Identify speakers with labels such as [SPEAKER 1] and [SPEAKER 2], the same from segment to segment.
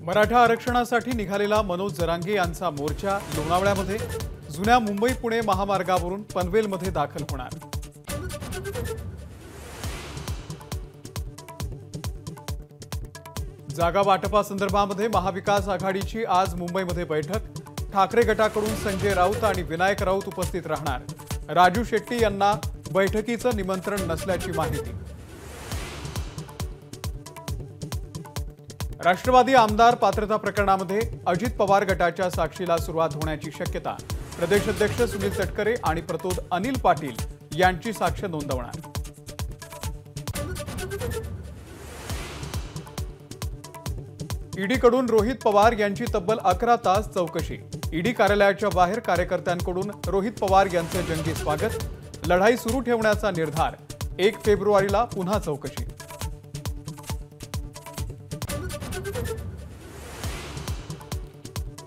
[SPEAKER 1] मराठा आरक्षणासाठी निघालेला मनोज जरांगे यांचा मोर्चा लोणावळ्यामध्ये जुन्या मुंबई पुणे महामार्गावरून पनवेलमध्ये दाखल होणार। जागा वाटपासंदर्भामध्ये महाविकास आघाडीची आज मुंबईमध्ये बैठक। ठाकरे गटाकडून संजय राऊत आणि विनायक राऊत उपस्थित राहणार। राजू शेट्टी यांना बैठकीचं निमंत्रण नसल्याची माहिती। राष्ट्रवादी आमदार पात्रता प्रकरणामध्ये अजित पवार गटाच्या साक्षीला सुरुवात होण्याची शक्यता। प्रदेशाध्यक्ष सुनील तटकरे आणि प्रतोद अनिल पाटील यांची साक्ष नोंदवणार। ईडीकडून रोहित पवार यांची तब्बल 11 तास चौकशी। ईडी कार्यालयाच्या बाहेर कार्यकर्त्यांकडून रोहित पवार यांचे जंगी स्वागत। लढाई सुरू ठेवण्याचा निर्धार। 1 फेब्रुवारीला पुन्हा चौकशी।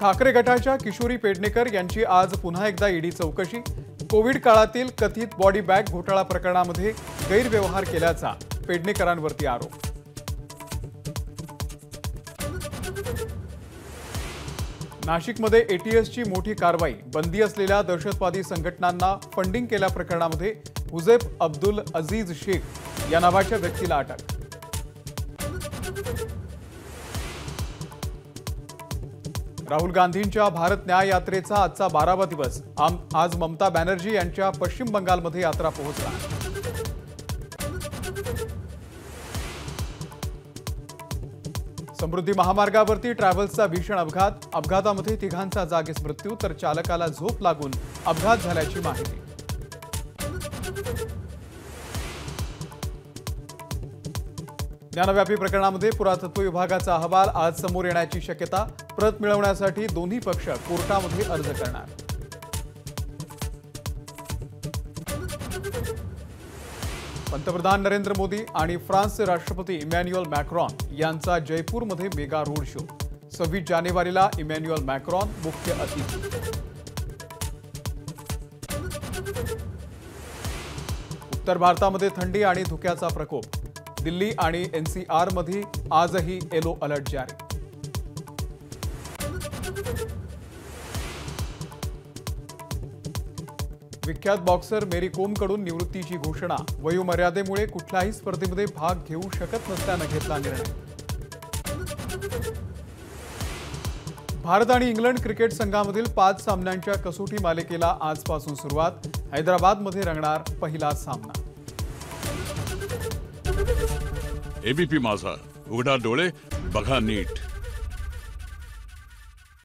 [SPEAKER 1] ठाकरे गटाच्या किशोरी पेडणेकर यांची आज पुन्हा एकदा ईडी चौकशी। कोविड काळातील कथित बॉडी बॅग घोटाळा प्रकरणामध्ये गैरव्यवहार केल्याचा पेडणेकरांवरती आरोप। नाशिकमध्ये एटीएसची मोठी कारवाई। बंदी असलेल्या दहशतवादी संघटनांना फंडिंग केल्या प्रकरणामध्ये हुजेफ अब्दुल अजीज शेख या नावाच्या व्यक्तीला अटक। राहुल गांधींच्या भारत न्याय यात्रेचा आजचा 12वा दिवस। आज ममता बॅनर्जी यांच्या पश्चिम बंगालमध्ये यात्रा पोहोचणार। समृद्धी महामार्गावरती ट्रॅव्हल्सचा भीषण अपघात। अपघातामध्ये तिघांचा जागीच मृत्यू तर चालकाला झोप लागून अपघात झाल्याची माहिती। ज्ञानव्यापी प्रकरणामध्ये पुरातत्व विभागाचा अहवाल आज समोर येण्याची शक्यता। प्रत मिळवण्यासाठी दोन्ही पक्ष कोर्टामध्ये अर्ज करणार। पंतप्रधान नरेंद्र मोदी आणि फ्रान्सचे राष्ट्रपती इमॅन्युअल मॅक्रॉन यांचा जयपूरमध्ये मेगा रोड शो। 26 जानेवारीला इमॅन्युअल मॅक्रॉन मुख्य अतिथी। उत्तर भारतामध्ये थंडी आणि धुक्याचा प्रकोप। दिल्ली आणि एनसीआर मध्ये आजही येलो अलर्ट जारी। विख्यात बॉक्सर मेरी कोमकडून निवृत्तीची घोषणा। वयोमर्यादेमुळे कुठल्याही स्पर्धेमध्ये भाग घेऊ शकत नसल्याने घेतला निर्णय। भारत आणि इंग्लंड क्रिकेट संघामधील 5 सामन्यांच्या कसोटी मालिकेला आजपासून सुरुवात। हैदराबादमध्ये रंगणार पहिला सामना।
[SPEAKER 2] एबीपी माझा, उघडा डोळे बघा नीट।